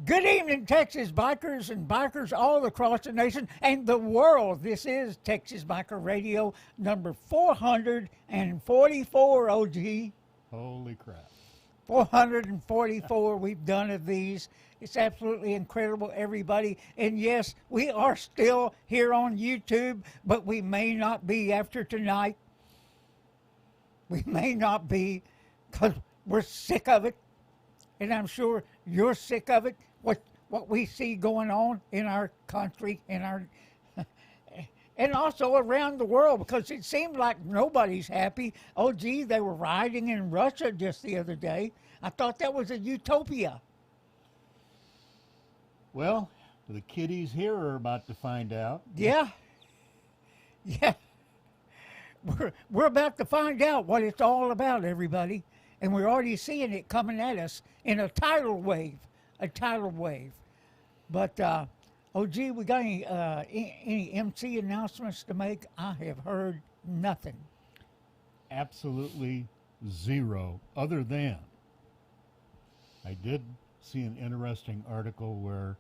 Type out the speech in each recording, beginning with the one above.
Good evening, Texas bikers and bikers all across the nation and the world. This is Texas Biker Radio number 444, OG. Holy crap. 444 we've done of these. It's absolutely incredible, everybody. And yes, we are still here on YouTube, but we may not be after tonight. We may not be because we're sick of it. And I'm sure you're sick of it. What we see going on in our country, and also around the world, because it seemed like nobody's happy. Oh, gee, they were rioting in Russia just the other day. I thought that was a utopia. Well, the kiddies here are about to find out. Yeah. Yeah. We're about to find out what it's all about, everybody. And we're already seeing it coming at us in a tidal wave. But, OG, we got any MC announcements to make? I have heard nothing. Absolutely zero, other than I did see an interesting article where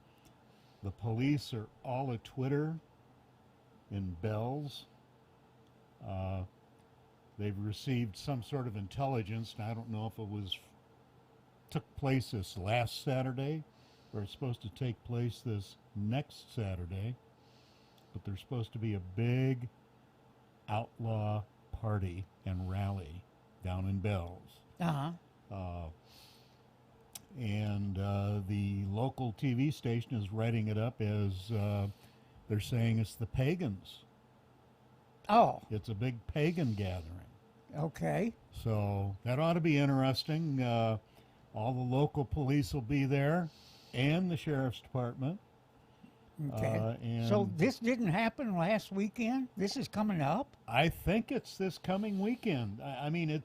the police are all at Twitter in bells. They've received some sort of intelligence, and I don't know if it took place this last Saturday or it's supposed to take place this next Saturday, but there's supposed to be a big outlaw party and rally down in Bells. Uh-huh. And the local TV station is writing it up as they're saying it's the pagans. Oh. It's a big pagan gathering. Okay. So that ought to be interesting. All the local police will be there and the sheriff's department. Okay. And So this didn't happen last weekend? This is coming up? I think it's this coming weekend. I mean,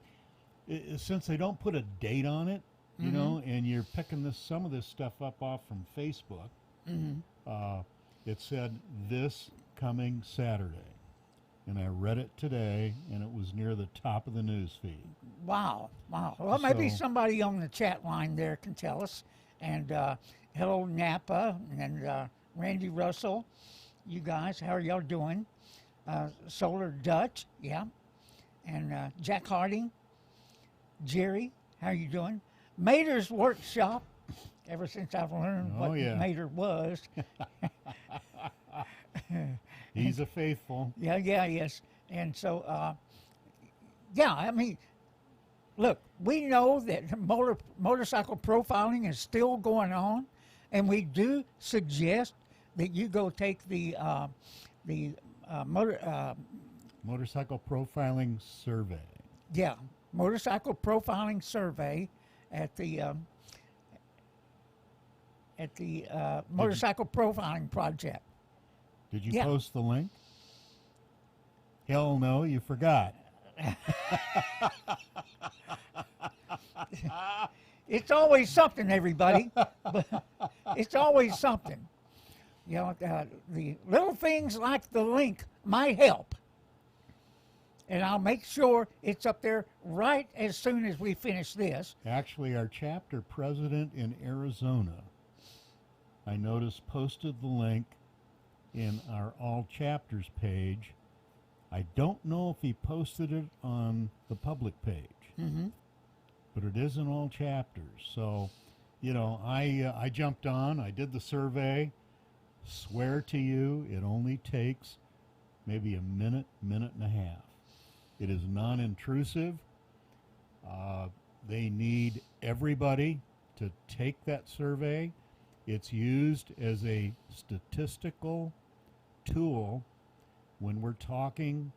since they don't put a date on it, you know, and you're picking some of this stuff up off from Facebook, it said this coming Saturday. And I read it today, and it was near the top of the news feed. Wow. Well, maybe So- somebody on the chat line there can tell us. And hello, Napa and Randy Russell. You guys, how are y'all doing? Solar Dutch, yeah. And Jack Harding. Jerry, how are you doing? Mater's Workshop. Ever since I've learned what Mater was. He's a faithful. Yes. And so, I mean, look, we know that motorcycle profiling is still going on, and we do suggest that you go take the Motorcycle profiling survey. Yeah, motorcycle profiling survey at the Motorcycle Profiling Project. Did you Yeah. post the link? Hell no, you forgot. It's always something, everybody. It's always something. You know, the little things like the link might help. And I'll make sure it's up there right as soon as we finish this. Actually, our chapter president in Arizona, I noticed, posted the link in our all chapters page. I don't know if he posted it on the public page, but it is in all chapters. So, you know, I jumped on, I did the survey. Swear to you, it only takes maybe a minute and a half. It is non-intrusive. They need everybody to take that survey. It's used as a statistical tool when we're talking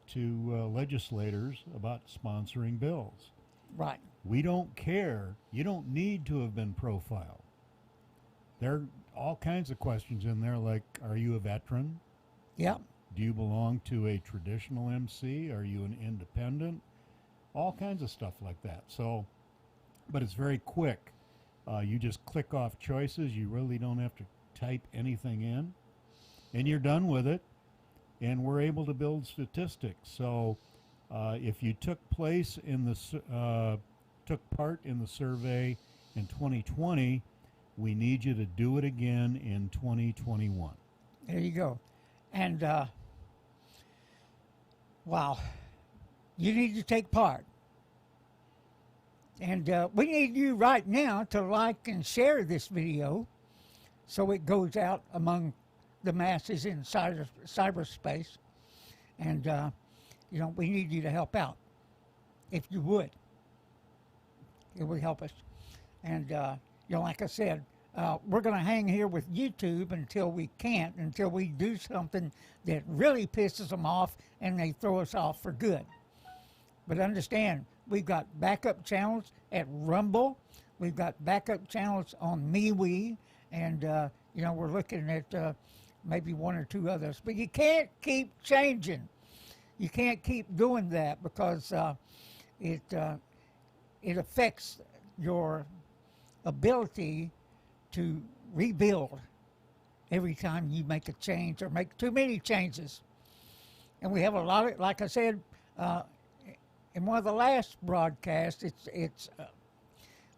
to legislators about sponsoring bills. Right. We don't care. You don't need to have been profiled. There are all kinds of questions in there, like, are you a veteran? Yep. Do you belong to a traditional MC? Are you an independent? All kinds of stuff like that. So, but it's very quick. You just click off choices. You really don't have to type anything in, and you're done with it. And we're able to build statistics. So, if you took part in the survey in 2020, We need you to do it again in 2021. There you go. And, wow, you need to take part. And we need you right now to like and share this video so it goes out among the masses in cyberspace. And, you know, we need you to help out, if you would. It would help us. And, you know, like I said, we're going to hang here with YouTube until we can't, until we do something that really pisses them off and they throw us off for good. But understand, we've got backup channels at Rumble. We've got backup channels on MeWe. And, you know, we're looking at maybe one or two others. But you can't keep changing. You can't keep doing that because it affects your ability to rebuild every time you make a change or make too many changes. And we have a lot of, like I said, in one of the last broadcasts, it's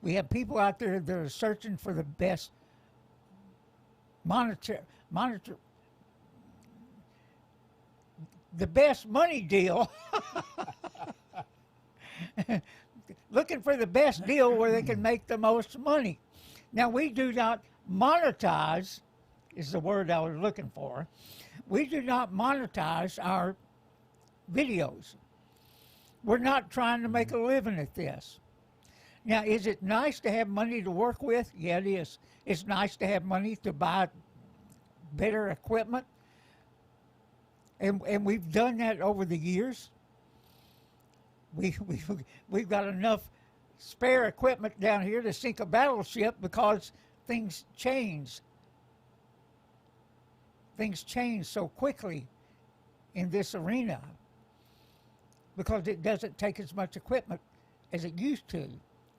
we have people out there that are searching for the best monitor the best money deal. Looking for the best deal where they can make the most money. Now, we do not monetize, is the word I was looking for. We do not monetize our videos. We're not trying to make a living at this. Now, is it nice to have money to work with? Yeah, it is. It's nice to have money to buy better equipment. And we've done that over the years. We've got enough spare equipment down here to sink a battleship because things change. Things change so quickly in this arena because it doesn't take as much equipment as it used to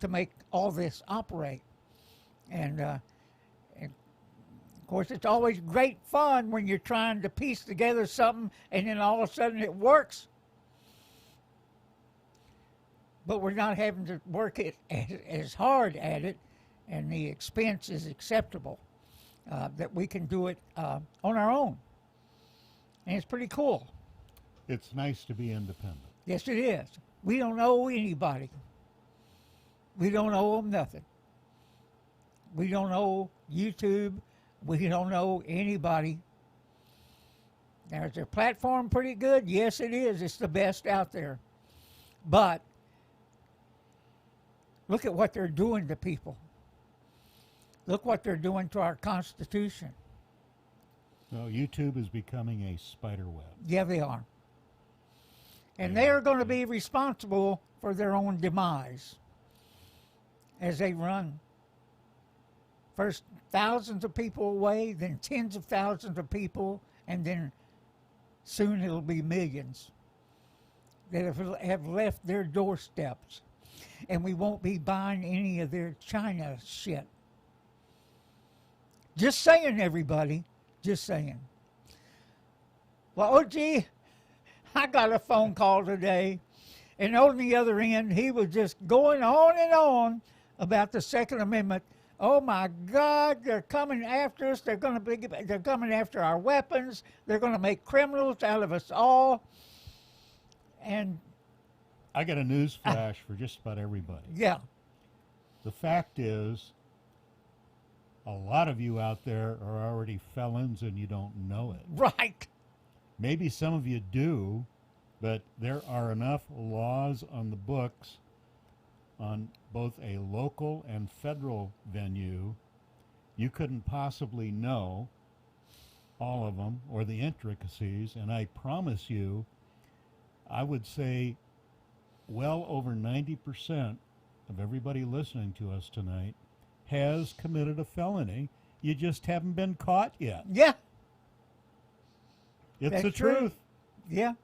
make all this operate. And of course, it's always great fun when you're trying to piece together something and then all of a sudden it works. But we're not having to work it as hard at it, and the expense is acceptable, that we can do it on our own. And it's pretty cool. It's nice to be independent. Yes, it is. We don't owe anybody. We don't owe them nothing. We don't owe YouTube. We don't owe anybody. Now, is their platform pretty good? Yes, it is. It's the best out there. But look at what they're doing to people. Look what they're doing to our Constitution. No, YouTube is becoming a spider web. Yeah, they are. And they are going to be responsible for their own demise as they run first thousands of people away, then tens of thousands of people, and then soon it'll be millions that have left their doorsteps. And we won't be buying any of their China shit. Just saying, everybody. Just saying. Well, OG, I got a phone call today, and on the other end, he was just going on and on about the Second Amendment. Oh my God, they're coming after us. They're coming after our weapons. They're going to make criminals out of us all. And I got a news flash for just about everybody. yeah, The fact is, a lot of you out there are already felons and you don't know it. right. Maybe some of you do, but there are enough laws on the books on both a local and federal venue. You couldn't possibly know all of them or the intricacies, and I promise you, I would say well over 90% of everybody listening to us tonight has committed a felony. You just haven't been caught yet. Yeah. It's That's the true. truth. Yeah.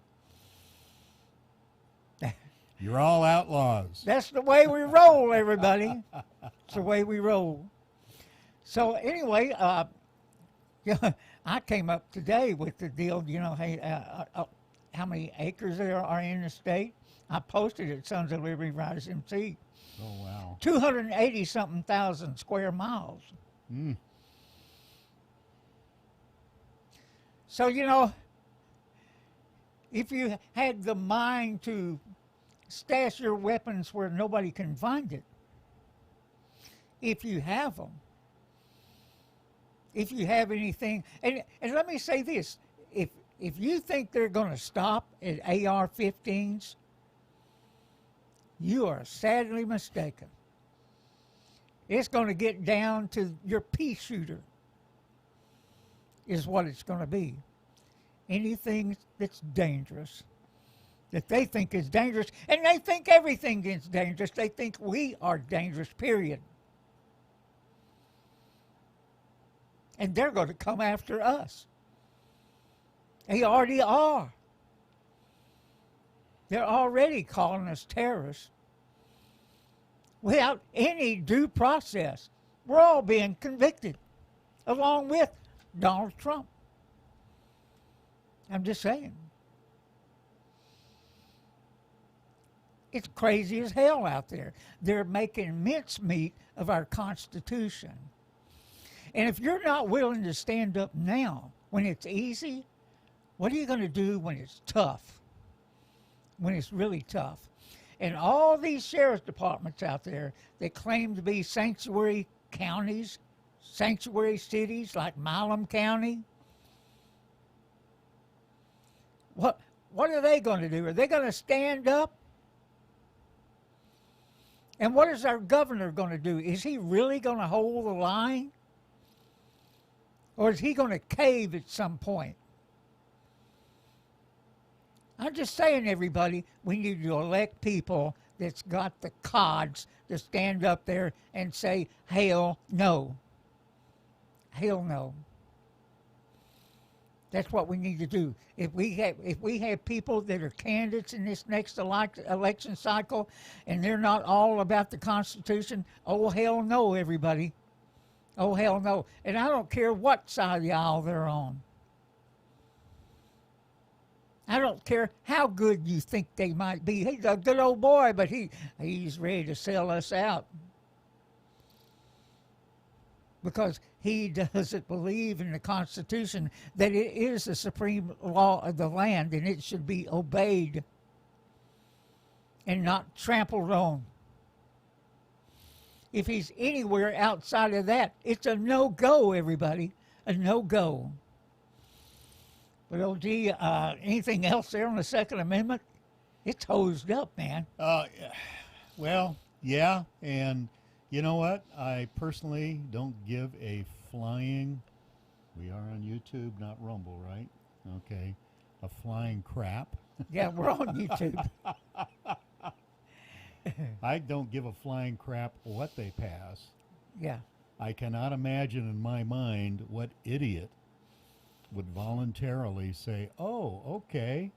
You're all outlaws. That's the way we roll, everybody. It's the way we roll. So anyway, yeah, I came up today with the deal, you know, hey, how many acres there are in the state. I posted it, Sons of Liberty Rise MC. Oh, wow. 280-something thousand square miles. Mm. So, if you had the mind to stash your weapons where nobody can find it, if you have them, if you have anything, and let me say this, if you think they're going to stop at AR-15s, you are sadly mistaken. It's going to get down to your pea shooter is what it's going to be. Anything that's dangerous, that they think is dangerous, and they think everything is dangerous. They think we are dangerous, period. And they're going to come after us. They already are. They're already calling us terrorists without any due process. We're all being convicted, along with Donald Trump. I'm just saying. It's crazy as hell out there. They're making mincemeat of our Constitution. And if you're not willing to stand up now, when it's easy, what are you going to do when it's tough? When it's really tough? And all these sheriff's departments out there that claim to be sanctuary counties, sanctuary cities like Milam County, what are they going to do? Are they going to stand up? And what is our governor going to do? Is he really going to hold the line? Or is he going to cave at some point? I'm just saying, everybody, we need to elect people that's got the cods to stand up there and say, hell no. Hell no. That's what we need to do. If we have people that are candidates in this next election cycle and they're not all about the Constitution, oh, hell no, everybody. Oh, hell no. And I don't care what side of the aisle they're on. I don't care how good you think they might be. He's a good old boy, but he's ready to sell us out. Because he doesn't believe in the Constitution, that it is the supreme law of the land and it should be obeyed and not trampled on. If he's anywhere outside of that, it's a no-go, everybody. A no-go. But, OG, anything else there on the Second Amendment? It's hosed up, man. Well, yeah, and you know what? I personally don't give a flying, we are on YouTube, not Rumble, right? Okay, a flying crap. Yeah, we're on YouTube. I don't give a flying crap what they pass. Yeah. I cannot imagine in my mind what idiot would voluntarily say, oh, okay,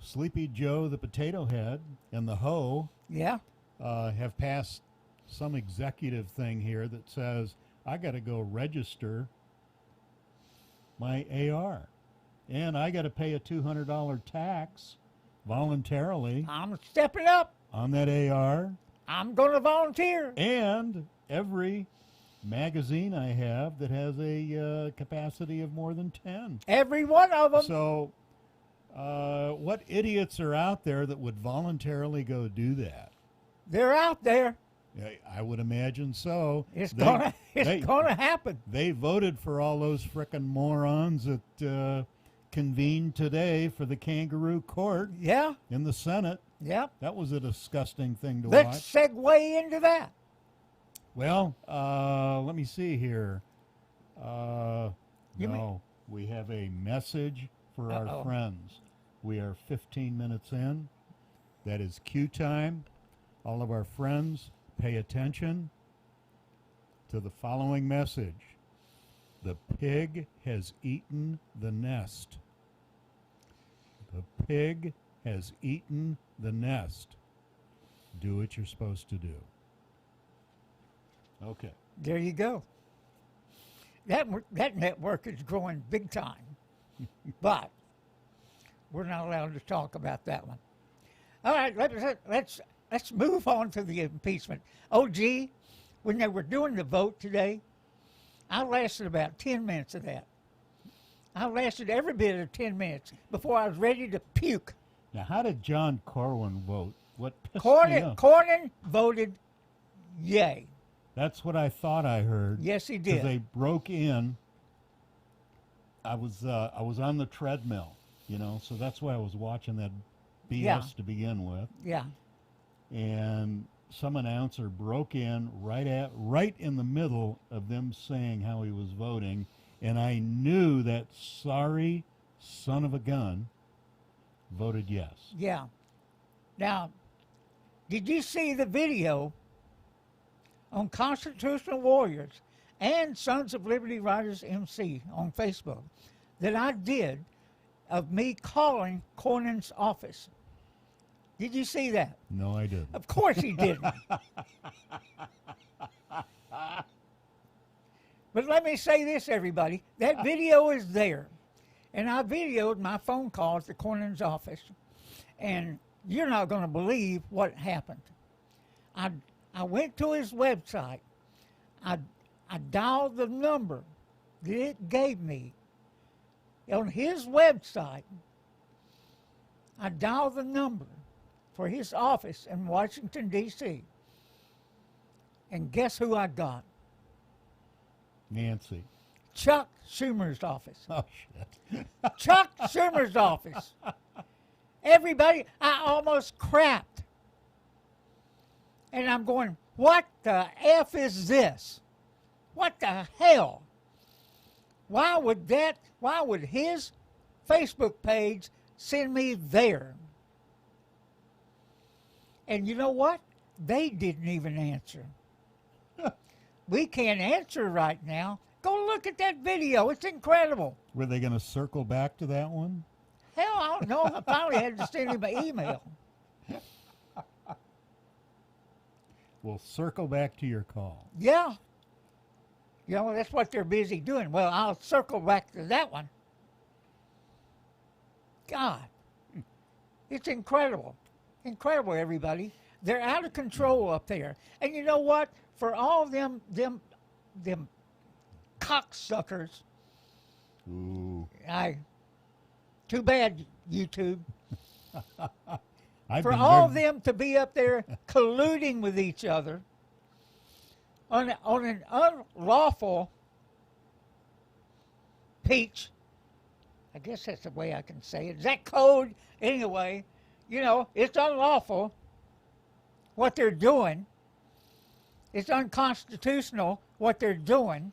Sleepy Joe the Potato Head and the Hoe Yeah. Have passed some executive thing here that says, I got to go register my AR. And I got to pay a $200 tax voluntarily I'm stepping up. on that AR. I'm going to volunteer. And every magazine I have that has a capacity of more than 10. Every one of them. So what idiots are out there that would voluntarily go do that? They're out there. I would imagine so. It's gonna happen. They voted for all those frickin' morons that convened today for the kangaroo court Yeah. in the Senate. Yeah. That was a disgusting thing to Let's watch. segue into that. Well, let me see here. You No, we have a message for our Uh-oh. friends. We are 15 minutes in. That is cue time. All of our friends, pay attention to the following message. The pig has eaten the nest. The pig has eaten the nest. Do what you're supposed to do. Okay. There you go. That network is growing big time. But we're not allowed to talk about that one. All right, let's move on to the impeachment. OG, when they were doing the vote today, I lasted about 10 minutes of that. I lasted every bit of 10 minutes before I was ready to puke. Now, how did John Corwin vote? What pissed me off? Cornyn voted yay. That's what I thought I heard. Yes, he Because did. they broke in. I was on the treadmill, so that's why I was watching that BS Yeah. to begin with. Yeah. And some announcer broke in right in the middle of them saying how he was voting, and I knew that sorry son of a gun voted yes. Yeah. Now, did you see the video on Constitutional Warriors and Sons of Liberty Riders MC on Facebook that I did of me calling Cornyn's office? Did you see that? No, I didn't. Of course he didn't. But let me say this, everybody. That video is there. And I videoed my phone calls to Cornyn's office. And you're not going to believe what happened. I went to his website. I dialed the number that it gave me. On his website, I dialed the number for his office in Washington, D.C. And guess who I got? Nancy. Chuck Schumer's office. Oh, shit. Chuck Schumer's office. Everybody, I almost crapped. And I'm going, what the F is this? What the hell? Why would his Facebook page send me there? And you know what? They didn't even answer. We can't answer right now. Go look at that video. It's incredible. Were they going to circle back to that one? Hell, I don't know. I finally had to send him an email. We'll circle back to your call. Yeah. That's what they're busy doing. Well, I'll circle back to that one. God. It's incredible. Incredible, everybody. They're out of control up there. And you know what? For all them cocksuckers, Ooh. too bad, YouTube. I've For been all of very- them to be up there colluding with each other on an unlawful peach. I guess that's the way I can say it. Is that code? Anyway, it's unlawful what they're doing. It's unconstitutional what they're doing.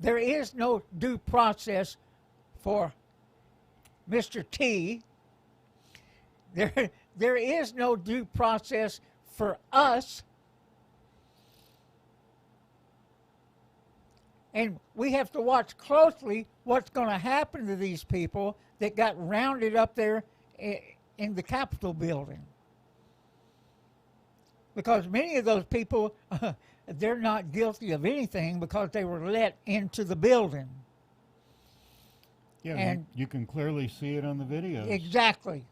There is no due process for Mr. T. There is no due process for us. And we have to watch closely what's going to happen to these people that got rounded up there in the Capitol building. Because many of those people, they're not guilty of anything because they were let into the building. Yeah, and you can clearly see it on the videos. Exactly.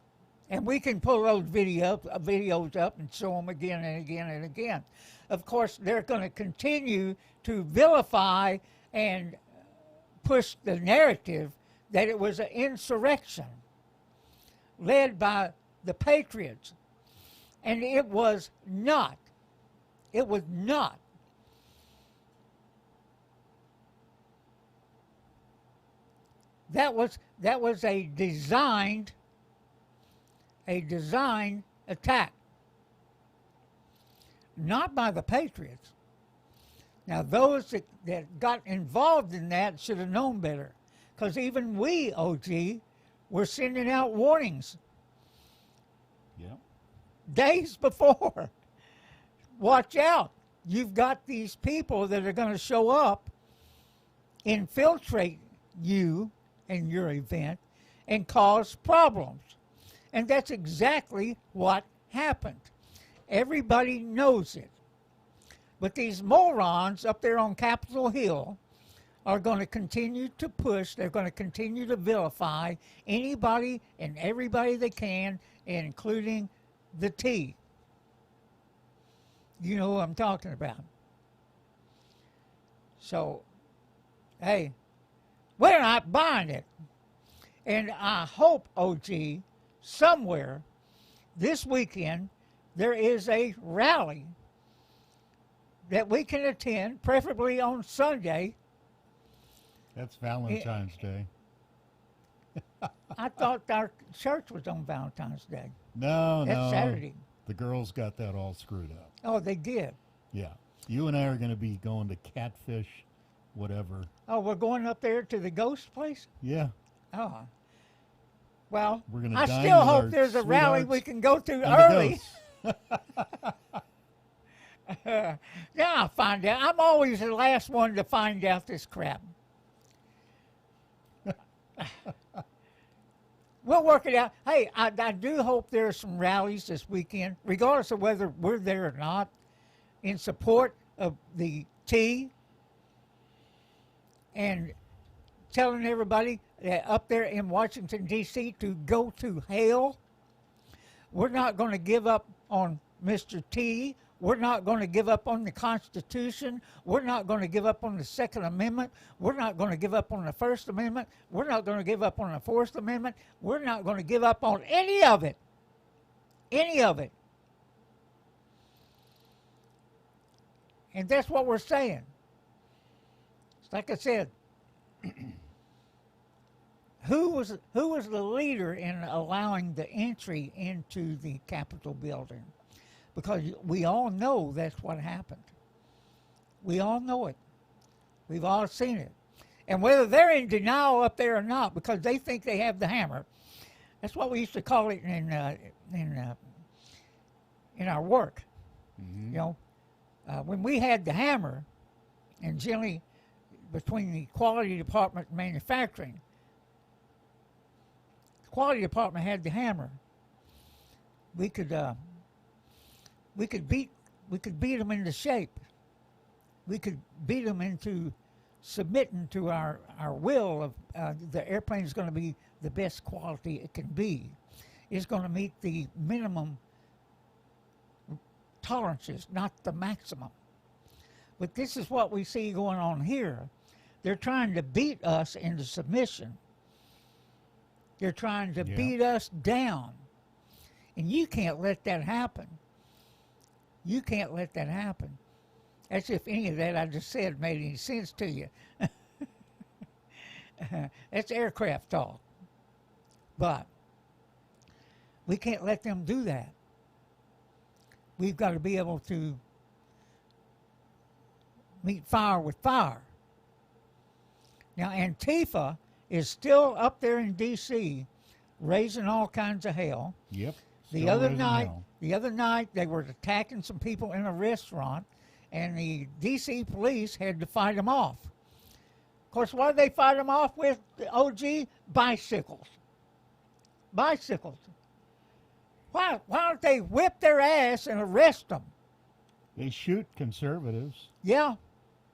And we can pull those videos up and show them again and again and again. Of course, they're going to continue to vilify and push the narrative that it was an insurrection led by the Patriots. And it was not. It was not. That was a designed attack, not by the Patriots. Now, those that got involved in that should have known better, because even we, OG, were sending out warnings Yeah. days before. Watch out. You've got these people that are going to show up, infiltrate you and your event, and cause problems. And that's exactly what happened. Everybody knows it. But these morons up there on Capitol Hill are going to continue to push. They're going to continue to vilify anybody and everybody they can, including the T. You know who I'm talking about. So, hey, we're not buying it. And I hope, OG, somewhere this weekend there is a rally that we can attend, preferably on Sunday. That's Valentine's Day. I thought our church was on Valentine's Day. No, That's no. Saturday. The girls got that all screwed up. Oh, they did. Yeah. You and I are going to be going to Catfish, whatever. Oh, we're going up there to the ghost place? Yeah. Oh. Well, We're gonna I dine still with hope our there's a rally we sweethearts can go to and the early. ghosts. Now I'll find out. I'm always the last one to find out this crap. We'll work it out. Hey, I do hope there are some rallies this weekend, regardless of whether we're there or not, in support of the tea and telling everybody that up there in Washington, D.C. to go to hell. We're not going to give up on Mr. T. We're not going to give up on the Constitution. We're not going to give up on the Second Amendment. We're not going to give up on the First Amendment. We're not going to give up on the Fourth Amendment. We're not going to give up on any of it. Any of it. And that's what we're saying. Like I said, who was the leader in allowing the entry into the Capitol building? Because we all know that's what happened. We all know it. We've all seen it. And whether they're in denial up there or not, because they think they have the hammer, that's what we used to call it in our work. Mm-hmm. You know, when we had the hammer, and generally between the quality department and manufacturing, the quality department had the hammer. We could beat them into shape. We could beat them into submitting to our will of the airplane is going to be the best quality it can be. It's going to meet the minimum tolerances, not the maximum. But this is what we see going on here. They're trying to beat us into submission. They're trying to beat us down. And you can't let that happen. You can't let that happen. As if any of that I just said made any sense to you. That's aircraft talk. But we can't let them do that. We've got to be able to meet fire with fire. Now, Antifa is still up there in D.C. raising all kinds of hell. Yep. The other night, they were attacking some people in a restaurant, and the D.C. police had to fight them off. Of course, what did they fight them off with, OG? Bicycles. Bicycles. Why don't they whip their ass and arrest them? They shoot conservatives. Yeah,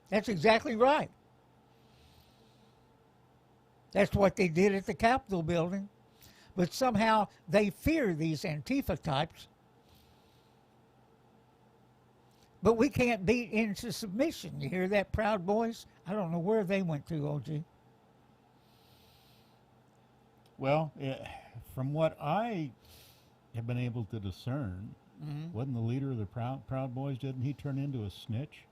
that's exactly right. That's what they did at the Capitol building. But somehow they fear these Antifa types. But we can't beat into submission. You hear that, Proud Boys? I don't know where they went to, OG. Well, from what I have been able to discern, wasn't the leader of the Proud Boys, didn't he turn into a snitch?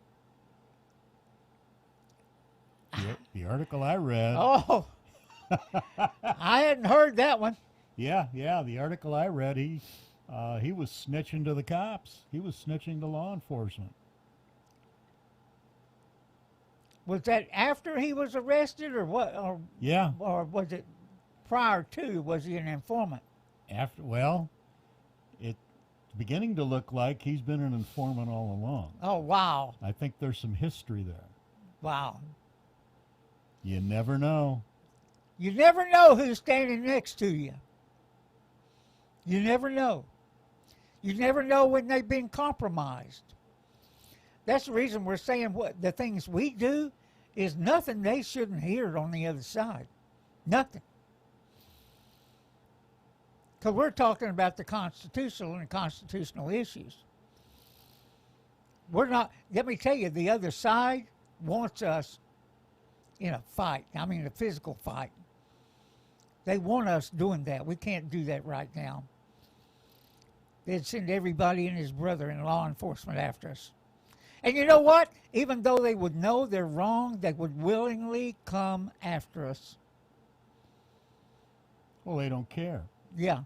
The article I read. Oh, I hadn't heard that one. Yeah, the article I read, he was snitching to the cops. He was snitching to law enforcement. Was that after he was arrested, or what? Or was it prior to? Was he an informant? It's beginning to look like he's been an informant all along. Oh, wow. I think there's some history there. Wow. You never know. You never know who's standing next to you. You never know. You never know when they've been compromised. That's the reason we're saying what the things we do is nothing they shouldn't hear on the other side. Nothing. Because we're talking about the constitutional and constitutional issues. We're not, let me tell you, the other side, wants us in a fight. I mean, a physical fight. They want us doing that. We can't do that right now. They'd send everybody and his brother in law enforcement after us. And you know what? Even though they would know they're wrong, they would willingly come after us. Well, they don't care. Yeah.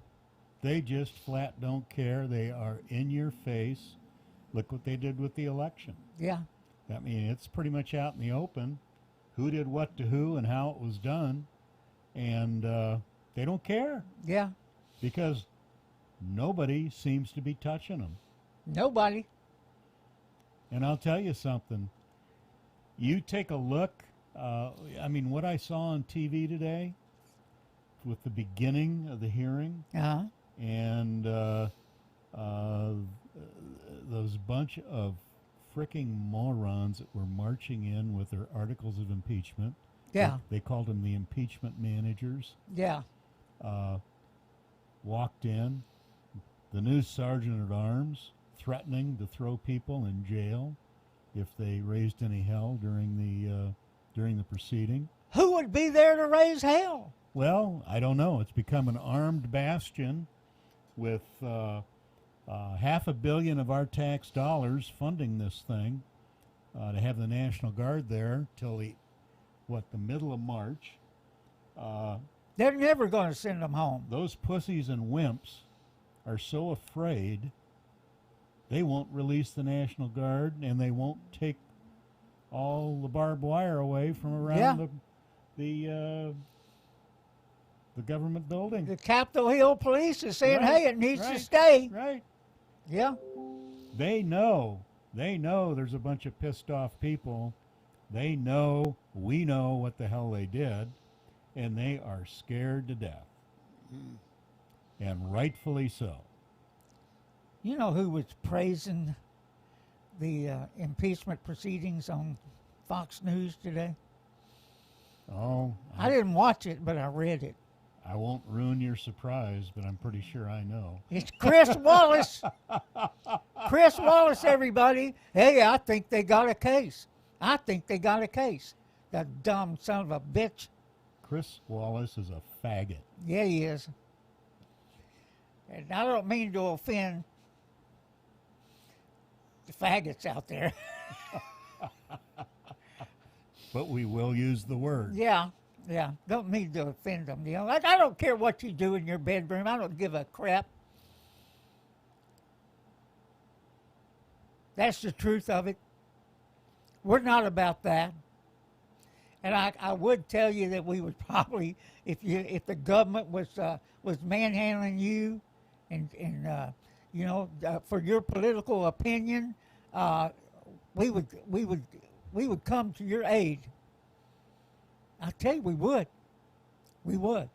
They just flat don't care. They are in your face. Look what they did with the election. Yeah. I mean, it's pretty much out in the open. Who did what to who and how it was done. And they don't care. Yeah. Because nobody seems to be touching them. Nobody. And I'll tell you something. You take a look. I mean, what I saw on TV today with the beginning of the hearing Uh-huh. and those bunch of fricking morons that were marching in with their articles of impeachment. Yeah. They called them the impeachment managers. Yeah. Walked in. The new sergeant at arms threatening to throw people in jail if they raised any hell during the proceeding. Who would be there to raise hell? Well, I don't know. It's become an armed bastion with $500 million of our tax dollars funding this thing to have the National Guard there till the middle of March. They're never going to send them home. Those pussies and wimps are so afraid they won't release the National Guard and they won't take all the barbed wire away from around the government building. The Capitol Hill Police is saying, Right, hey, it needs to right, stay. Right. Yeah. They know there's a bunch of pissed off people. They know, we know what the hell they did, and they are scared to death. And rightfully so. You know who was praising the impeachment proceedings on Fox News today? Oh, I didn't watch it, but I read it. I won't ruin your surprise, but I'm pretty sure I know. It's Chris Wallace. Chris Wallace, everybody. Hey, I think they got a case. I think they got a case. That dumb son of a bitch. Chris Wallace is a faggot. Yeah, he is. And I don't mean to offend the faggots out there. But we will use the word. Yeah. Don't mean to offend them. You know, I don't care what you do in your bedroom. I don't give a crap. That's the truth of it. We're not about that. And I would tell you that we would probably, if the government was manhandling you, and for your political opinion, we would come to your aid. I tell you, we would. We would.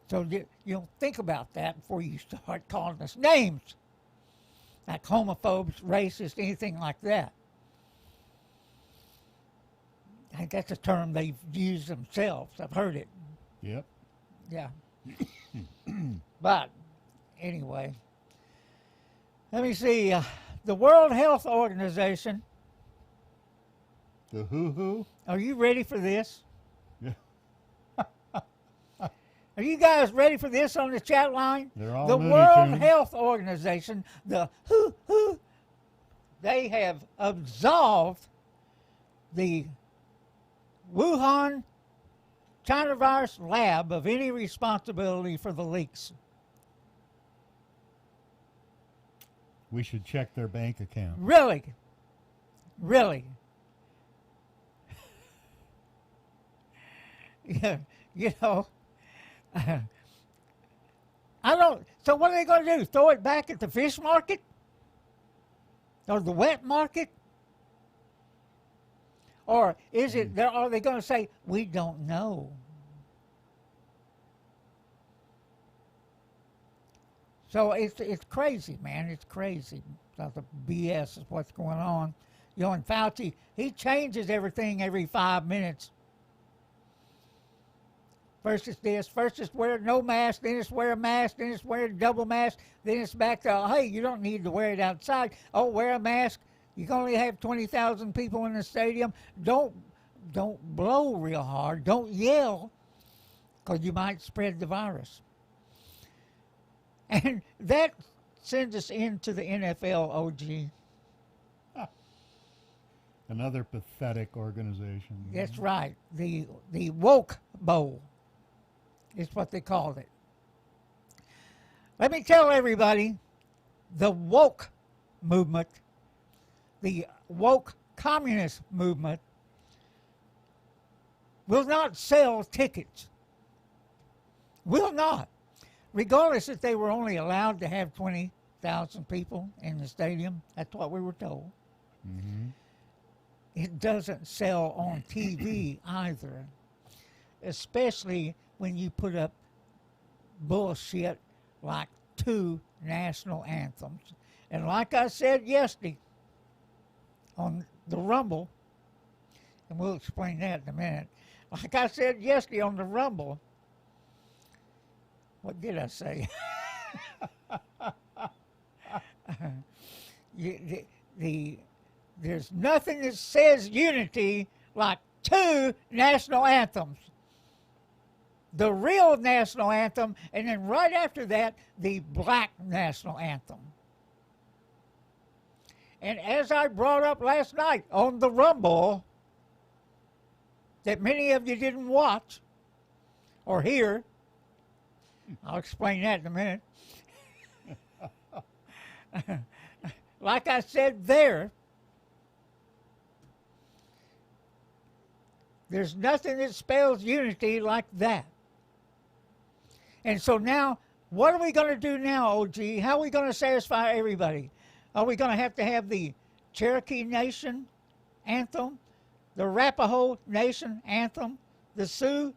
So think about that before you start calling us names, like homophobes, racists, anything like that. I think that's a term they've used themselves. I've heard it. Yep. Yeah. But anyway, let me see. The World Health Organization. The who? Are you ready for this? Yeah. Are you guys ready for this on the chat line? They're all the Looney World Tunes. Health Organization, the WHO, they have absolved the Wuhan China virus lab of any responsibility for the leaks. We should check their bank account. Really? Really? Yeah, I don't. So what are they going to do? Throw it back at the fish market? Or the wet market? Or are they going to say, we don't know? So it's crazy, man. It's crazy. The BS is what's going on. And Fauci, he changes everything every 5 minutes. First it's this. First it's wear no mask. Then it's wear a mask. Then it's wear a double mask. Then it's back to, hey, you don't need to wear it outside. Oh, wear a mask. You can only have 20,000 people in the stadium. Don't blow real hard. Don't yell, because you might spread the virus. And that sends us into the NFL, OG. Another pathetic organization. That's right. The woke bowl is what they called it. Let me tell everybody, the woke movement, the woke communist movement, will not sell tickets. Will not. Regardless if they were only allowed to have 20,000 people in the stadium. That's what we were told. Mm-hmm. It doesn't sell on TV either, especially when you put up bullshit like 2 national anthems. And like I said yesterday on the Rumble, and we'll explain that in a minute. Like I said yesterday on the Rumble, what did I say? There's nothing that says unity like 2 national anthems. The real national anthem, and then right after that, the black national anthem. And as I brought up last night on the Rumble, that many of you didn't watch or hear, I'll explain that in a minute. Like I said there, there's nothing that spells unity like that. And so now, what are we going to do now, OG? How are we going to satisfy everybody? Are we going to have the Cherokee Nation anthem, the Arapaho Nation anthem, the Sioux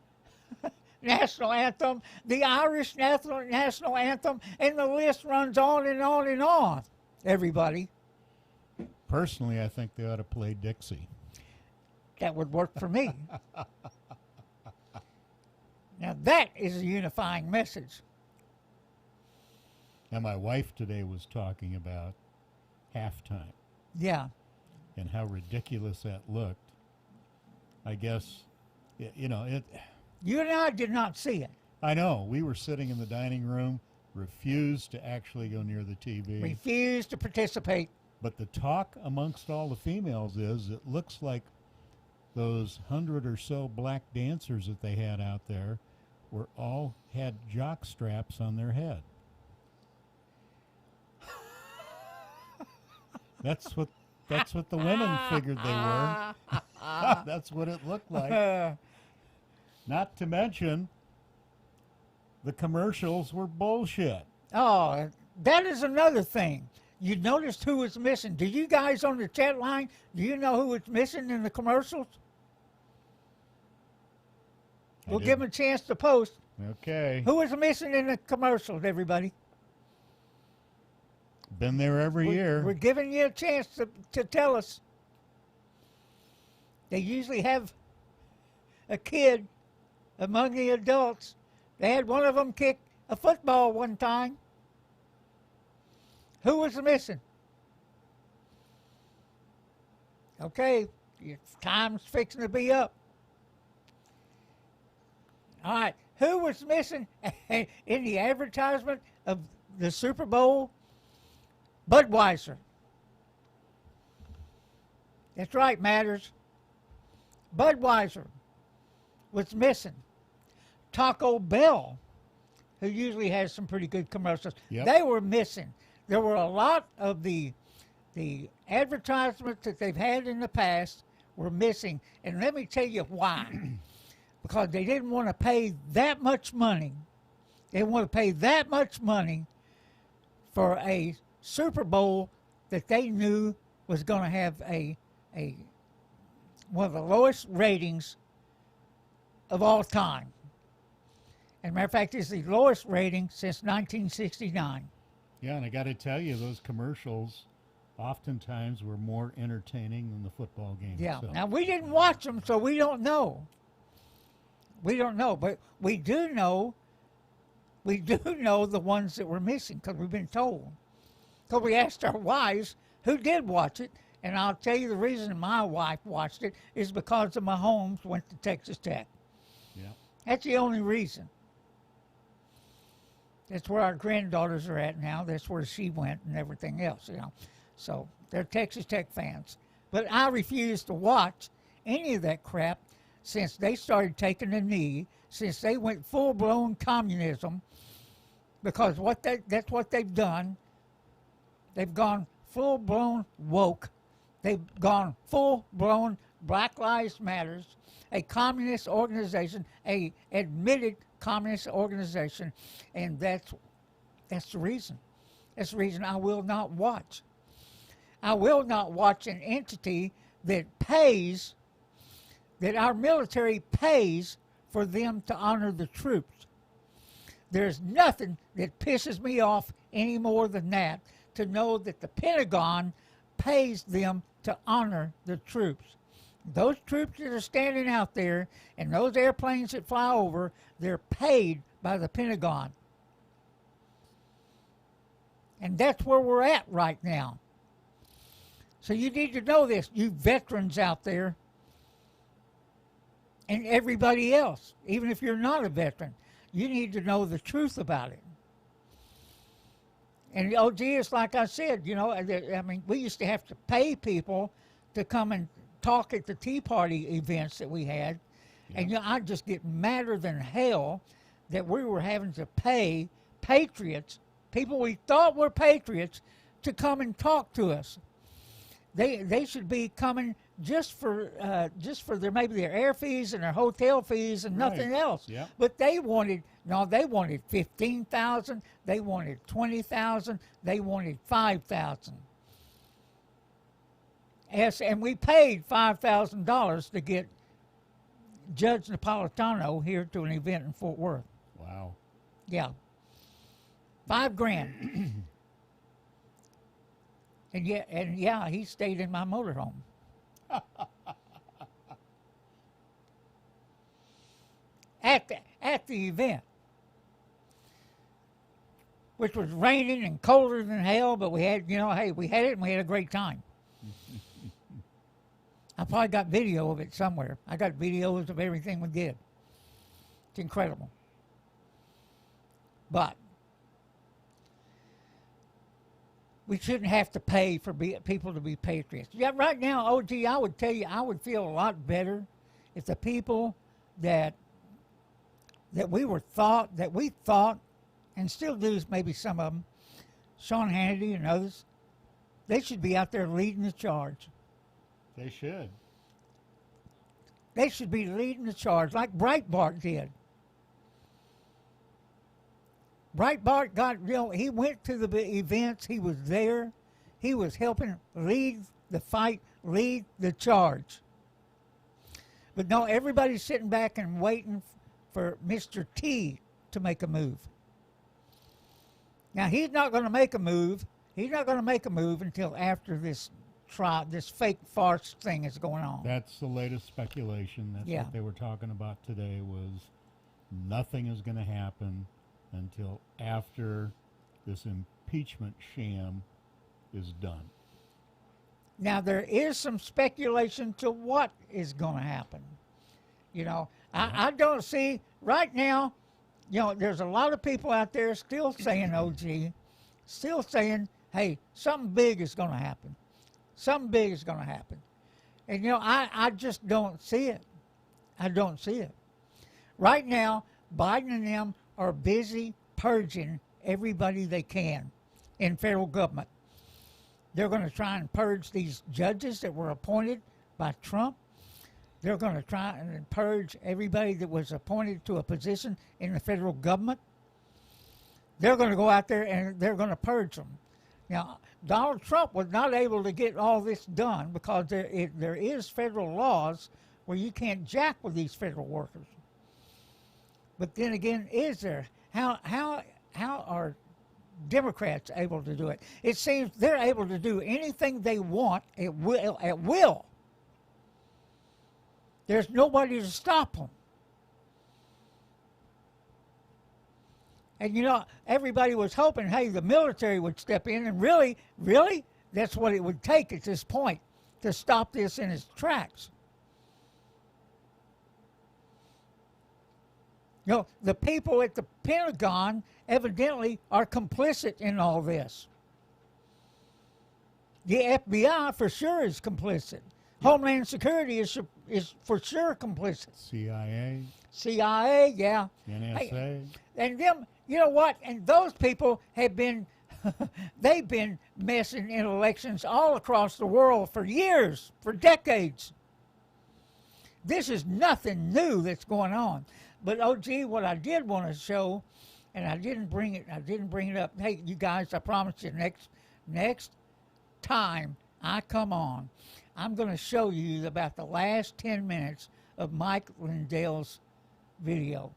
national anthem, the Irish national anthem, and the list runs on and on and on, everybody? Personally, I think they ought to play Dixie. That would work for me. Now that is a unifying message. Now my wife today was talking about halftime. Yeah. And how ridiculous that looked. I guess, you know, it. You and I did not see it. I know. We were sitting in the dining room, refused to actually go near the TV. Refused to participate. But the talk amongst all the females is it looks like those 100 or so black dancers that they had out there were all had jock straps on their head. That's what the women figured they were. That's what it looked like. Not to mention, the commercials were bullshit. Oh, that is another thing. You noticed who was missing. Do you guys on the chat line, do you know who was missing in the commercials? We'll give them a chance to post. Okay. Who was missing in the commercials, everybody? Been there every year. We're giving you a chance to tell us. They usually have a kid among the adults. They had one of them kick a football one time. Who was missing? Okay, your time's fixing to be up. All right, who was missing in the advertisement of the Super Bowl? Budweiser. That's right, Matters. Budweiser was missing. Taco Bell, who usually has some pretty good commercials, they were missing. There were a lot of the advertisements that they've had in the past were missing. And let me tell you why. Because they didn't want to pay that much money. They want to pay that much money for a Super Bowl that they knew was going to have a one of the lowest ratings of all time. As a matter of fact, it's the lowest rating since 1969. Yeah, and I got to tell you, those commercials oftentimes were more entertaining than the football game Yeah. itself. Now, we didn't watch them, so we don't know. We don't know, but we do know the ones that were missing because we've been told. Because we asked our wives who did watch it, and I'll tell you the reason my wife watched it is because of Mahomes went to Texas Tech. Yeah. That's the only reason. That's where our granddaughters are at now. That's where she went and everything else, you know. So they're Texas Tech fans. But I refuse to watch any of that crap since they started taking a knee, since they went full-blown communism, because that's what they've done. They've gone full-blown woke. They've gone full-blown Black Lives Matters, a communist organization, a admitted communist organization, and that's the reason. That's the reason I will not watch. I will not watch an entity that pays, that our military pays for them to honor the troops. There's nothing that pisses me off any more than that, to know that the Pentagon pays them to honor the troops. Those troops that are standing out there and those airplanes that fly over, they're paid by the Pentagon. And that's where we're at right now. So you need to know this, you veterans out there, and everybody else, even if you're not a veteran, you need to know the truth about it. And OG, it's like I said, you know, I mean, we used to have to pay people to come and talk at the Tea Party events that we had. Yeah. And, you know, I'd just get madder than hell that we were having to pay patriots, people we thought were patriots, to come and talk to us. They should be coming just for their maybe their air fees and their hotel fees and nothing else. Yeah. But they wanted 15,000, they wanted 20,000, they wanted 5,000. Yes, and we paid $5,000 to get Judge Napolitano here to an event in Fort Worth. Wow. Yeah. $5,000. And yeah, he stayed in my motorhome. At the event, which was raining and colder than hell, but we had, you know, hey, we had it and we had a great time. I probably got video of it somewhere. I got videos of everything we did. It's incredible. But we shouldn't have to pay for people to be patriots. Yeah, right now, OG, I would tell you, I would feel a lot better if the people that we thought, and still do, maybe some of them, Sean Hannity and others, they should be out there leading the charge. They should. They should be leading the charge like Breitbart did. Breitbart got, you know, he went to the events, he was there, he was helping lead the fight, lead the charge. But no, everybody's sitting back and waiting for Mr. T to make a move. Now, he's not going to make a move. He's not going to make a move until after this fake farce thing is going on. That's the latest speculation. That's what they were talking about today, was nothing is going to happen until after this impeachment sham is done. Now, there is some speculation to what is going to happen. You know, I don't see, right now, you know, there's a lot of people out there still saying, OG, still saying, hey, something big is going to happen. Something big is going to happen. And, you know, I just don't see it. I don't see it. Right now, Biden and them are busy purging everybody they can in federal government. They're going to try and purge these judges that were appointed by Trump. They're going to try and purge everybody that was appointed to a position in the federal government. They're going to go out there and they're going to purge them. Now, Donald Trump was not able to get all this done because there is federal laws where you can't jack with these federal workers. But then again, is there? How are Democrats able to do it? It seems they're able to do anything they want at will. There's nobody to stop them. And you know, everybody was hoping, hey, the military would step in, and really, that's what it would take at this point to stop this in its tracks. You know, the people at the Pentagon evidently are complicit in all this. The FBI for sure is complicit. Homeland Security is for sure complicit. CIA, yeah. NSA. And them, you know what? And those people have been, they've been messing in elections all across the world for years, for decades. This is nothing new that's going on. But OG, what I did want to show, and I didn't bring it up. Hey, you guys, I promise you, next time I come on, I'm going to show you about the last 10 minutes of Mike Lindell's video.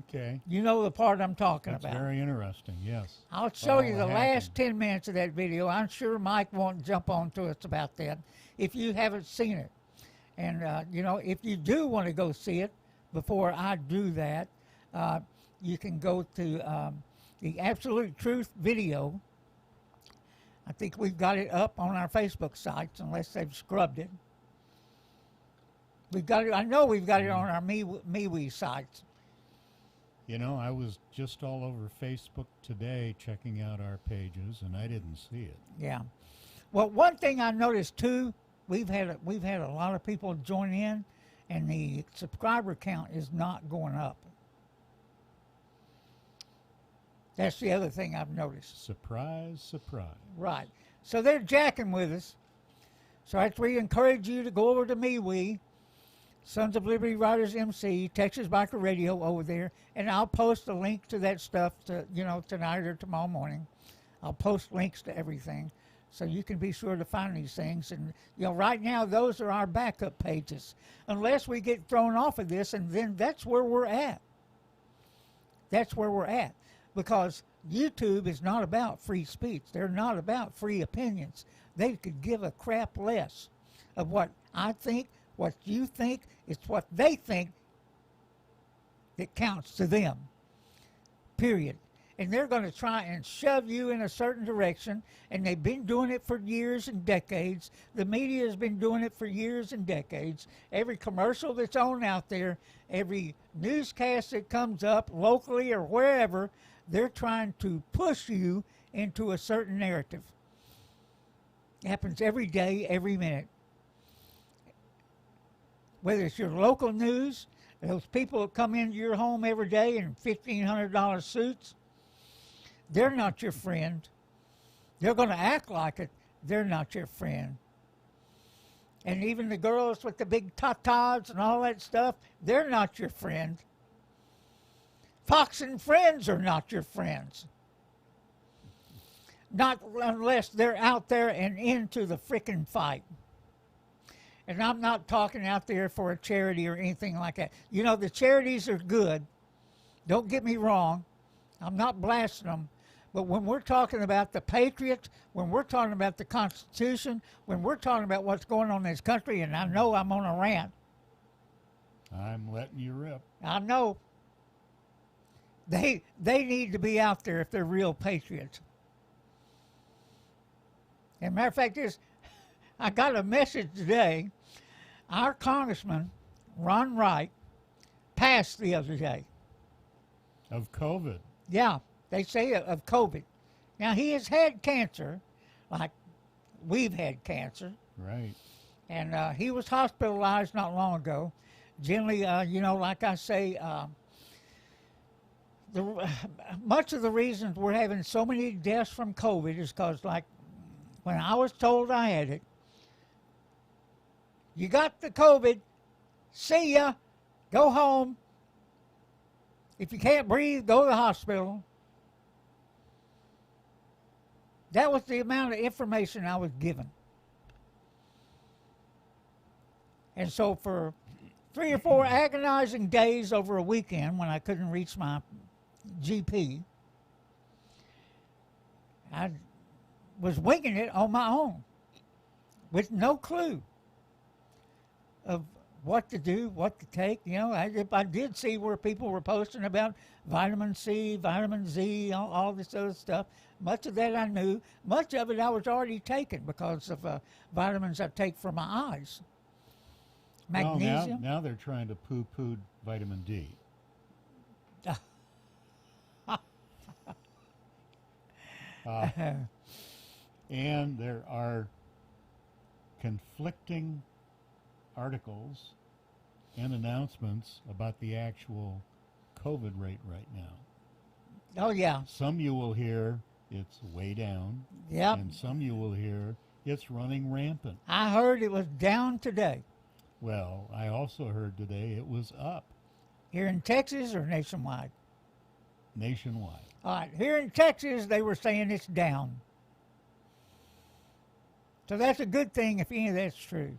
Okay. You know the part I'm talking That's about. very interesting, yes. I'll show you the last 10 minutes of that video. I'm sure Mike won't jump on to us about that if you haven't seen it. And, you know, if you do want to go see it before I do that, you can go to the Absolute Truth video. I think we've got it up on our Facebook sites, unless they've scrubbed it. We've got it. I know we've got it on our MeWe sites. You know, I was just all over Facebook today checking out our pages, and I didn't see it. Yeah. Well, one thing I noticed too, we've had a lot of people join in, and the subscriber count is not going up. That's the other thing I've noticed. Surprise, surprise. Right. So they're jacking with us. So that's where we encourage you to go over to MeWe, Sons of Liberty Riders MC, Texas Biker Radio over there, and I'll post a link to that stuff to, you know, tonight or tomorrow morning. I'll post links to everything so you can be sure to find these things. And, you know, right now those are our backup pages. Unless we get thrown off of this, and then that's where we're at. That's where we're at. Because YouTube is not about free speech. They're not about free opinions. They could give a crap less of what I think, what you think. It's what they think that counts to them, period. And they're going to try and shove you in a certain direction, and they've been doing it for years and decades. The media has been doing it for years and decades. Every commercial that's on out there, every newscast that comes up locally or wherever, they're trying to push you into a certain narrative. It happens every day, every minute. Whether it's your local news, those people that come into your home every day in $1,500 suits, they're not your friend. They're going to act like it. They're not your friend. And even the girls with the big tatas and all that stuff, they're not your friend. Fox and Friends are not your friends. Not unless they're out there and into the frickin' fight. And I'm not talking out there for a charity or anything like that. You know, the charities are good. Don't get me wrong. I'm not blasting them. But when we're talking about the Patriots, when we're talking about the Constitution, when we're talking about what's going on in this country, and I know I'm on a rant. I'm letting you rip. I know. They need to be out there if they're real patriots. And matter of fact is, I got a message today. Our Congressman, Ron Wright, passed the other day. Of COVID. Yeah, they say of COVID. Now, he has had cancer, like we've had cancer. Right. And he was hospitalized not long ago. Generally, you know, like I say, much of the reasons we're having so many deaths from COVID is because, like, when I was told I had it, you got the COVID, see ya, go home. If you can't breathe, go to the hospital. That was the amount of information I was given. And so for 3 or 4 agonizing days over a weekend when I couldn't reach my GP, I was winging it on my own with no clue of what to do, what to take. I did see where people were posting about vitamin C, vitamin Z, all this other stuff. Much of that I knew. Much of it I was already taking because of vitamins I take for my eyes. Magnesium. Now they're trying to poo-poo vitamin D. And there are conflicting articles and announcements about the actual COVID rate right now. Oh, yeah. Some you will hear it's way down. Yep. And some you will hear it's running rampant. I heard it was down today. Well, I also heard today it was up. Here in Texas or nationwide? Nationwide. All right. Here in Texas, they were saying it's down. So that's a good thing if any of that's true.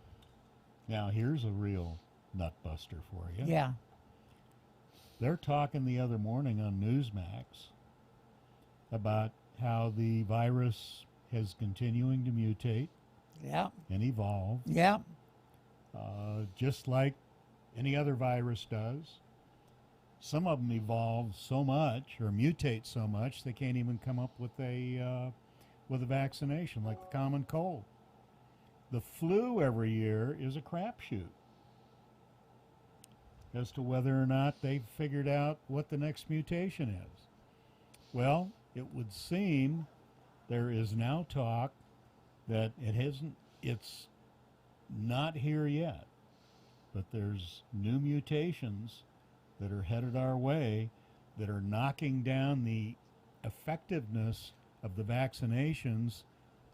Now, here's a real nut buster for you. Yeah. They're talking the other morning on Newsmax about how the virus is continuing to mutate Yeah. and evolve, Yeah. just like any other virus does. Some of them evolve so much or mutate so much they can't even come up with a vaccination, like the common cold. The flu every year is a crapshoot as to whether or not they've figured out what the next mutation is. Well, it would seem there is now talk that it's not here yet, but there's new mutations that are headed our way that are knocking down the effectiveness of the vaccinations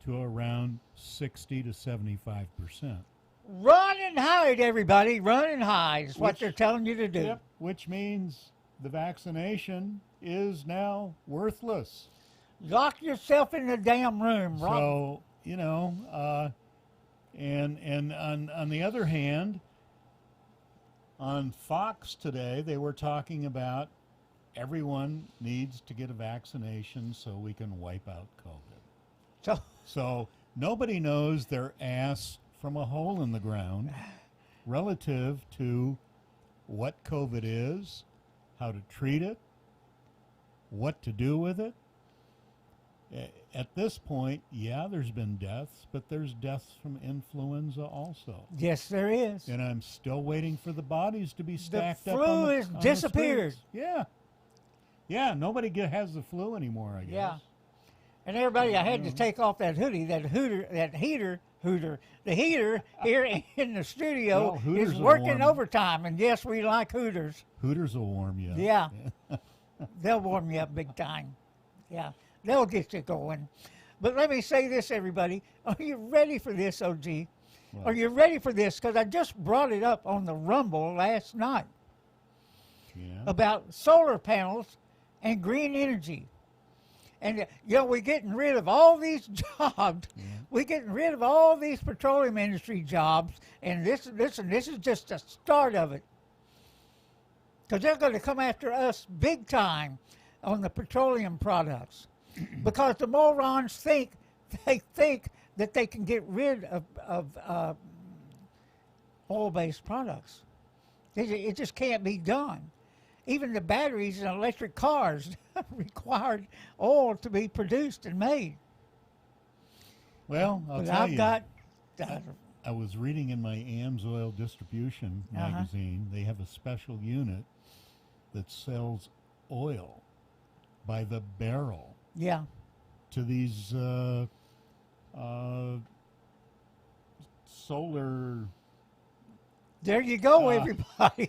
to around 60 to 75%. Run and hide, everybody. Run and hide is what they're telling you to do. Yep, which means the vaccination is now worthless. Lock yourself in the damn room. So, and on the other hand, on Fox today, they were talking about everyone needs to get a vaccination so we can wipe out COVID. So nobody knows their ass from a hole in the ground relative to what COVID is, how to treat it, what to do with it. At this point, yeah, there's been deaths, but there's deaths from influenza also. Yes, there is. And I'm still waiting for the bodies to be stacked the up. flu on has the disappeared. Yeah. Yeah, nobody has the flu anymore, I guess. Yeah. And everybody, I had to take off that hoodie, the heater here in the studio Well, is working overtime. And yes, we like Hooters. Hooters will warm you up. Yeah. They'll warm you up big time. Yeah. They'll get you going. But let me say this, everybody. Are you ready for this, OG? Well, Are you ready for this? Because I just brought it up on the Rumble last night about solar panels and green energy. And, we're getting rid of all these jobs. Yeah. We're getting rid of all these petroleum industry jobs. And this is just the start of it. Because they're going to come after us big time on the petroleum products. Because the morons think that they can get rid of oil-based products. It just can't be done. Even the batteries in electric cars required oil to be produced and made. Well, I'll tell you. I was reading in my AMSOIL distribution magazine, they have a special unit that sells oil by the barrel. Yeah. To these solar. There you go, everybody.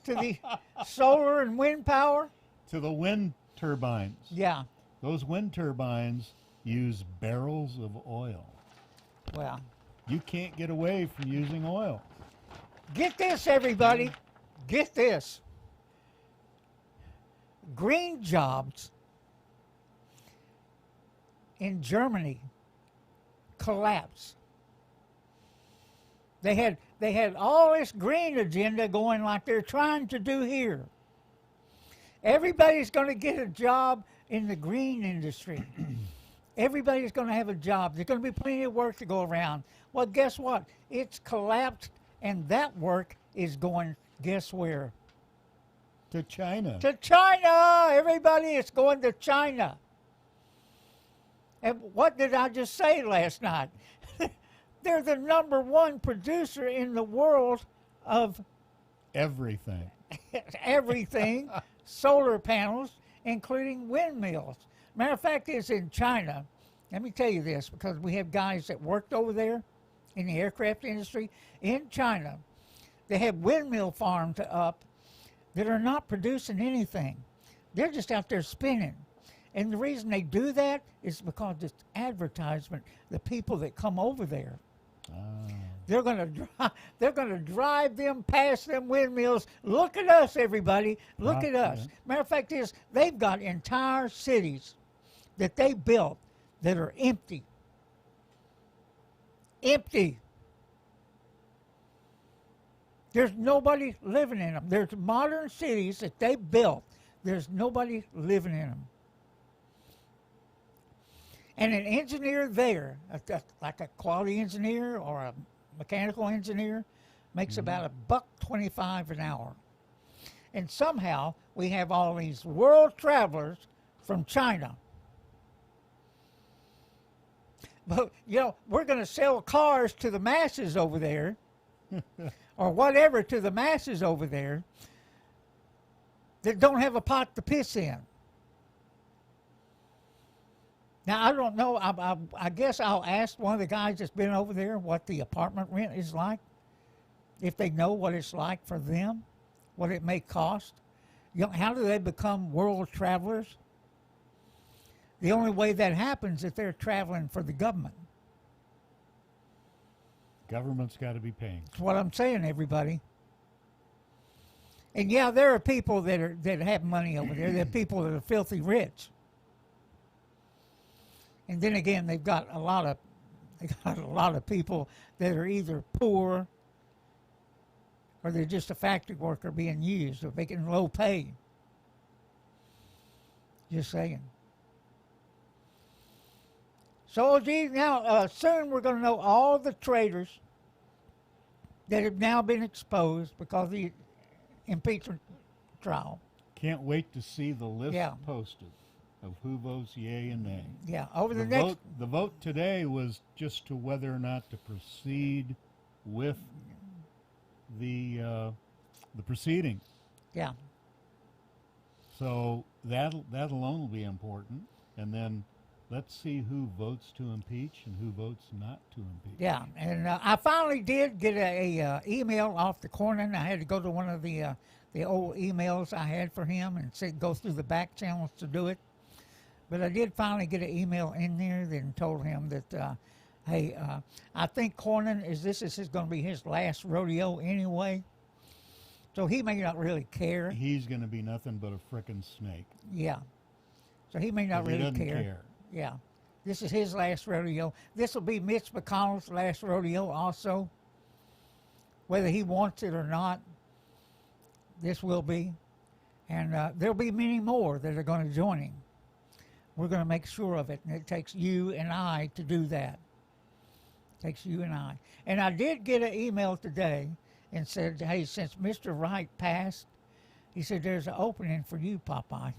To the solar and wind power. To the wind turbines. Yeah. Those wind turbines use barrels of oil. Well. You can't get away from using oil. Get this, everybody. Get this. Green jobs in Germany collapsed. They had all this green agenda going like they're trying to do here. Everybody's going to get a job in the green industry. Everybody's going to have a job. There's going to be plenty of work to go around. Well, guess what? It's collapsed And that work is going, guess where? To China. To China! Everybody is going to China. And what did I just say last night? They're the number one producer in the world of Everything. everything, solar panels, including windmills. Matter of fact, is in China. Let me tell you this, because we have guys that worked over there in the aircraft industry. In China, they have windmill farms up that are not producing anything. They're just out there spinning. And the reason they do that is because it's advertisement. The people that come over there, they're gonna drive them past them windmills. Look at us, everybody. Look at us. Yeah. Matter of fact is they've got entire cities that they built that are empty. Empty. There's nobody living in them. There's modern cities that they built. There's nobody living in them. And an engineer there, like a quality engineer or a mechanical engineer, makes about $1.25 an hour. And somehow we have all these world travelers from China. But, you know, we're going to sell cars to the masses over there, or whatever to the masses over there, that don't have a pot to piss in. Now, I don't know. I guess I'll ask one of the guys that's been over there what the apartment rent is like, if they know what it's like for them, what it may cost. You know, how do they become world travelers? The only way that happens is they're traveling for the government. Government's got to be paying. That's what I'm saying, everybody. And yeah, there are people that have money over there. There are people that are filthy rich. And then again, they've got a lot of people that are either poor or they're just a factory worker being used or making low pay. Just saying. So, gee, now soon we're going to know all the traitors that have now been exposed because of the impeachment trial. Can't wait to see the list posted of who votes yea and nay. Yeah, over the next... The vote today was just to whether or not to proceed with the proceeding. Yeah. So that alone will be important. And then let's see who votes to impeach and who votes not to impeach. Yeah, and I finally did get a email off the Cornyn. I had to go to one of the old emails I had for him and go through the back channels to do it. But I did finally get an email in there that told him that, hey, I think Cornyn this is going to be his last rodeo anyway. So he may not really care. He's going to be nothing but a frickin' snake. Yeah. So he may not really doesn't care. Yeah. This is his last rodeo. This will be Mitch McConnell's last rodeo also. Whether he wants it or not, this will be. And there'll be many more that are going to join him. We're going to make sure of it, and it takes you and I to do that. It takes you and I. And I did get an email today and said, hey, since Mr. Wright passed, he said, there's an opening for you, Popeye.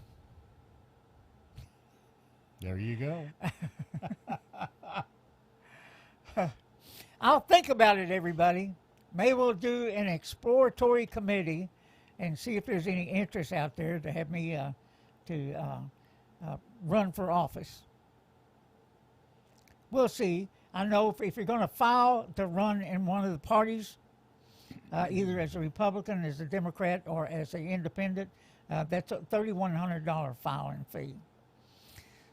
There you go. I'll think about it, everybody. Maybe we'll do an exploratory committee and see if there's any interest out there to have me run for office. We'll see. I know if you're going to file to run in one of the parties, either as a Republican, as a Democrat, or as an independent, that's a $3,100 filing fee.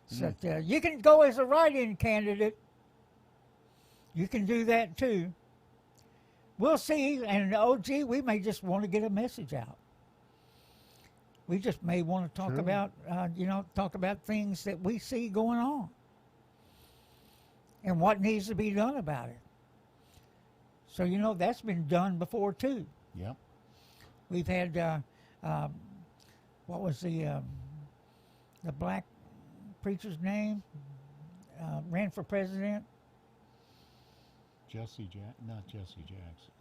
So you can go as a write-in candidate. You can do that too. We'll see. And OG, we may just want to get a message out. We just may want to talk about, talk about things that we see going on and what needs to be done about it. So, that's been done before too. Yep. We've had, what was the black preacher's name? Ran for president. Not Jesse Jackson.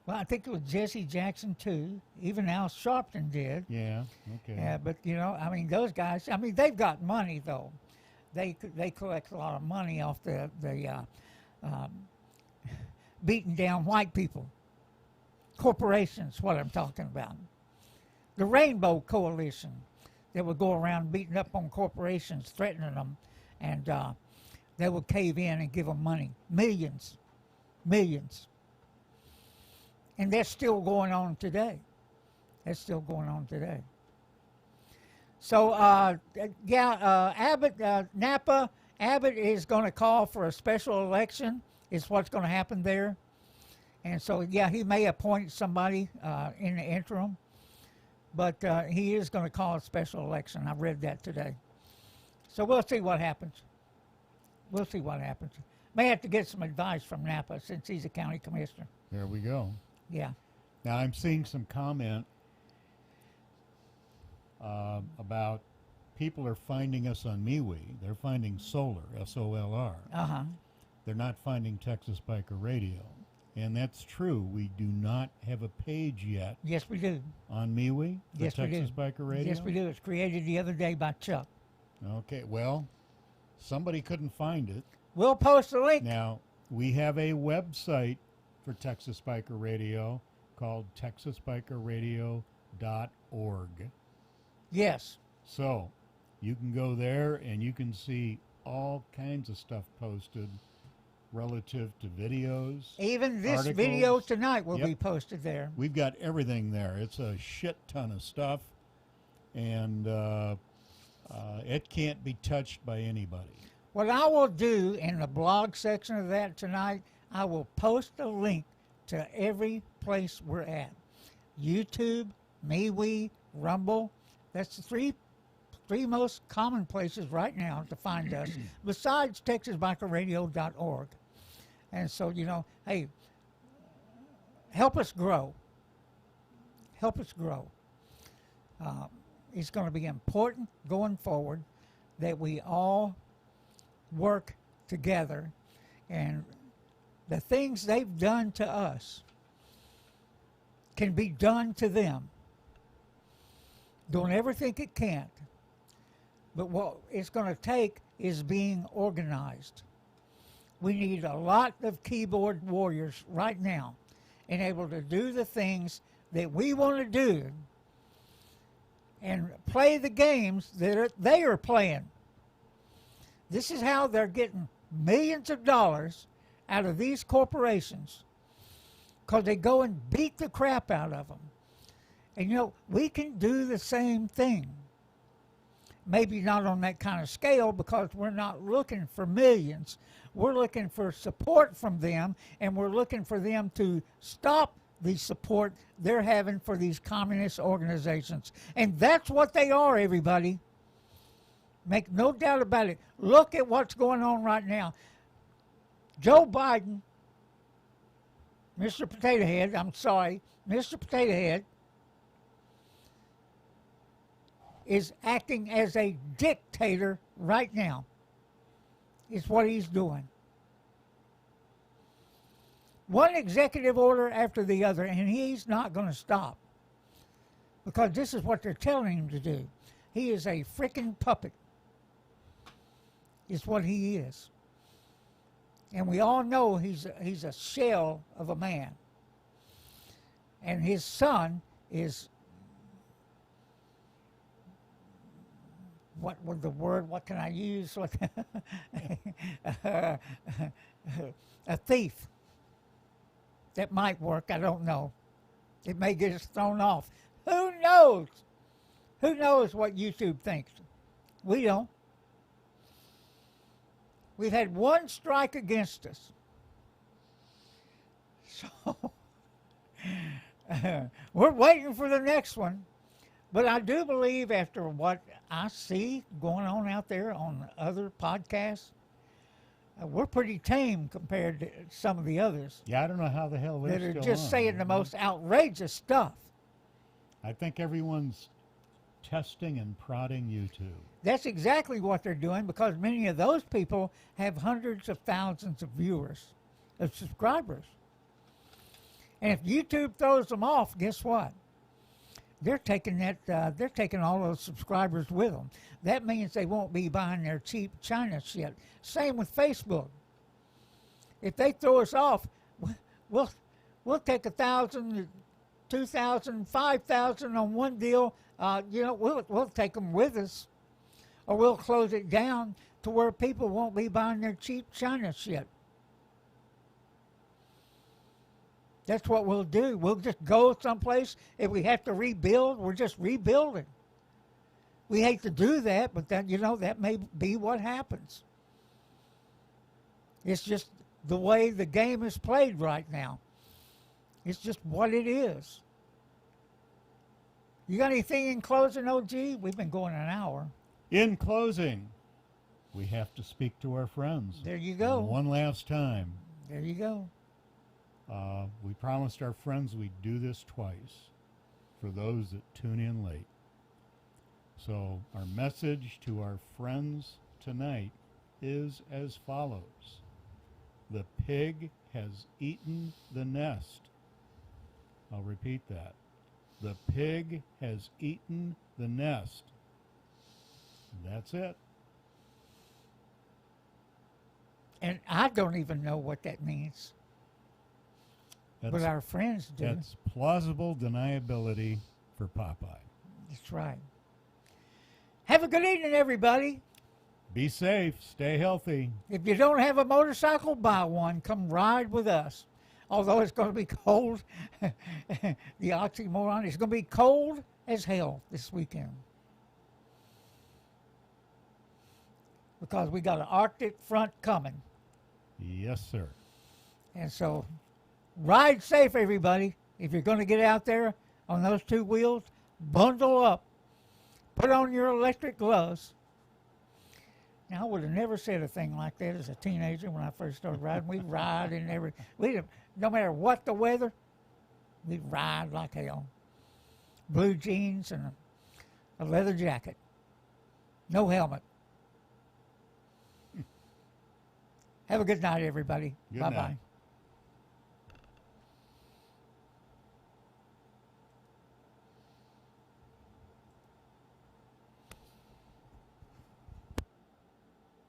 Well, I think it was Jesse Jackson too. Even Al Sharpton did. Yeah. Okay. Yeah, but I mean, those guys. I mean, they've got money though. They collect a lot of money off the um, beating down white people, corporations. What I'm talking about. The Rainbow Coalition that would go around beating up on corporations, threatening them, and they would cave in and give them money, millions, millions. And that's still going on today. That's still going on today. So, Abbott, Napa, Abbott is going to call for a special election, is what's going to happen there. And so, yeah, he may appoint somebody in the interim, but he is going to call a special election. I read that today. So we'll see what happens. We'll see what happens. May have to get some advice from Napa since he's a county commissioner. There we go. Yeah. Now I'm seeing some comment about people are finding us on MeWe. They're finding Solar, S-O-L-R. Uh-huh. They're not finding Texas Biker Radio. And that's true. We do not have a page yet. Yes, we do. On MeWe? Yes, we do. Texas Biker Radio? Yes, we do. It's created the other day by Chuck. Okay, well, somebody couldn't find it. We'll post a link. Now, we have a website for Texas Biker Radio called texasbikerradio.org. Yes. So, you can go there and you can see all kinds of stuff posted relative to videos. Even this articles. video tonight will Yep. be posted there. We've got everything there. It's a shit ton of stuff, and it can't be touched by anybody. What I will do in the blog section of that tonight, I will post a link to every place we're at. YouTube, MeWe, Rumble. That's the three most common places right now to find us, besides TexasBikerRadio.org. And so, hey, help us grow. Help us grow. It's going to be important going forward that we all work together, and the things they've done to us can be done to them. Don't ever think it can't. But what it's going to take is being organized. We need a lot of keyboard warriors right now and able to do the things that we want to do and play the games that they are playing. This is how they're getting millions of dollars out of these corporations, because they go and beat the crap out of them. And we can do the same thing. Maybe not on that kind of scale, because we're not looking for millions. We're looking for support from them, and we're looking for them to stop the support they're having for these communist organizations. And that's what they are, everybody. Make no doubt about it. Look at what's going on right now. Joe Biden, Mr. Potato Head, Mr. Potato Head, is acting as a dictator right now. Is what he's doing. One executive order after the other, and he's not going to stop. Because this is what they're telling him to do. He is a freaking puppet. Is what he is. And we all know he's a shell of a man. And his son is, what was the word? What can I use? A thief. That might work. I don't know. It may get us thrown off. Who knows? Who knows what YouTube thinks? We don't. We've had one strike against us. So we're waiting for the next one. But I do believe, after what I see going on out there on other podcasts, we're pretty tame compared to some of the others. Yeah, I don't know how the hell they're that are still just on. saying the most outrageous stuff. I think everyone's testing and prodding YouTube. That's exactly what they're doing, because many of those people have hundreds of thousands of viewers, of subscribers. And if YouTube throws them off, guess what? They're taking they're taking all those subscribers with them. That means they won't be buying their cheap China shit. Same with Facebook. If they throw us off, we'll take 1,000, 2,000, 5,000 on one deal. We'll take them with us, or we'll close it down to where people won't be buying their cheap China shit. That's what we'll do. We'll just go someplace. If we have to rebuild, we're just rebuilding. We hate to do that, but that that may be what happens. It's just the way the game is played right now. It's just what it is. You got anything in closing, OG? We've been going an hour. In closing, we have to speak to our friends. There you go. One last time. There you go. We promised our friends we'd do this twice for those that tune in late. So our message to our friends tonight is as follows. The pig has eaten the nest. I'll repeat that. The pig has eaten the nest. That's it. And I don't even know what that means. But our friends do. That's plausible deniability for Popeye. That's right. Have a good evening, everybody. Be safe. Stay healthy. If you don't have a motorcycle, buy one. Come ride with us. Although it's going to be cold. The oxymoron. It's going to be cold as hell this weekend. Because we got an Arctic front coming. Yes, sir. And so ride safe, everybody. If you're going to get out there on those two wheels, bundle up. Put on your electric gloves. Now, I would have never said a thing like that as a teenager when I first started riding. We'd ride and no matter what the weather, we'd ride like hell. Blue jeans and a leather jacket. No helmet. Have a good night, everybody. Good Bye-bye. night.